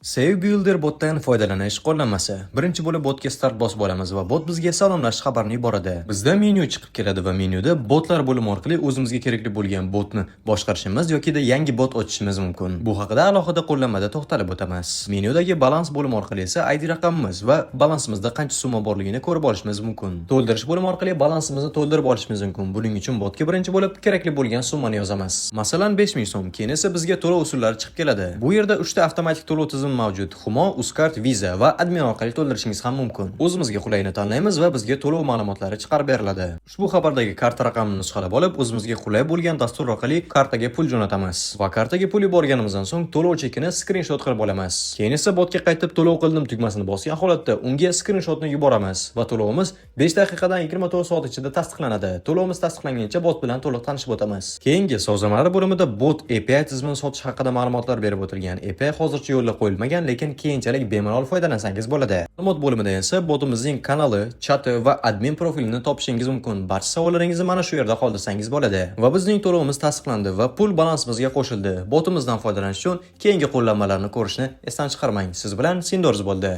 Save Builder botdan foydalanish qo'llanmasi. Birinchi bo'lib botga start bosib olamiz va bot bizga salomlash xabarini yuboradi. Bizda menyu chiqib keladi va menyuda botlar bo'limi orqali o'zimizga kerakli bo'lgan botni boshqarishimiz yoki yangi bot ochishimiz mumkin. Bu haqida alohida qo'llanmada to'xtalib o'tamiz. Menyudagi balans bo'limi orqali esa ID raqamimiz va balansimizda qancha summa borligini ko'rib olishimiz mumkin. To'ldirish bo'limi orqali balansimizni to'ldirib olishimiz mumkin. Buning uchun botga birinchi bo'lib kerakli bo'lgan summani yozamiz. Masalan 5000 so'm. Keyin esa bizga to'lov usullari chiqib keladi. Bu yerda 3 ta avtomatik to'lov tizimi mavjud. Humo, Uzcard, Visa va admin orqali to'ldirishingiz ham mumkin. O'zimizga qulayini tanlaymiz va bizga to'lov ma'lumotlari chiqarib beriladi. Ushbu xabardagi karta raqamini nusxalab olib, o'zimizga qulay bo'lgan dastur orqali kartaga pul jo'natamiz. Va kartaga pul yuborganimizdan so'ng to'lov chekini skrinshot qilib olamiz. Keyin esa botga qaytib to'lov qildim tugmasini bosgan holatda unga skrinshotni yuboramiz va to'lovimiz 5 daqiqadan 24 soat ichida tasdiqlanadi. To'lovimiz tasdiqlanguncha bot bilan to'liq tanishib o'tamiz. Keyingi sozlamalar bo'limida bot API tizimini sotish haqida ma'lumotlar berib o'tilgan. API hozircha yo'lga qo'yilmagan, lekin keyinchalik bemalol foydalansangiz bo'ladi. Ma'lumot bo'limida esa botimizning kanali, chati va admin profilini topishingiz mumkin. Barcha savollaringizni mana shu yerda qoldirsangiz bo'ladi. Va bizning to'lovimiz tasdiqlandi va pul balansimizga qo'shildi. Botimizdan foydalanish uchun keyingi qo'llanmalarni ko'rishni esdan chiqarmang. Siz bilan Sindorz bo'ldi.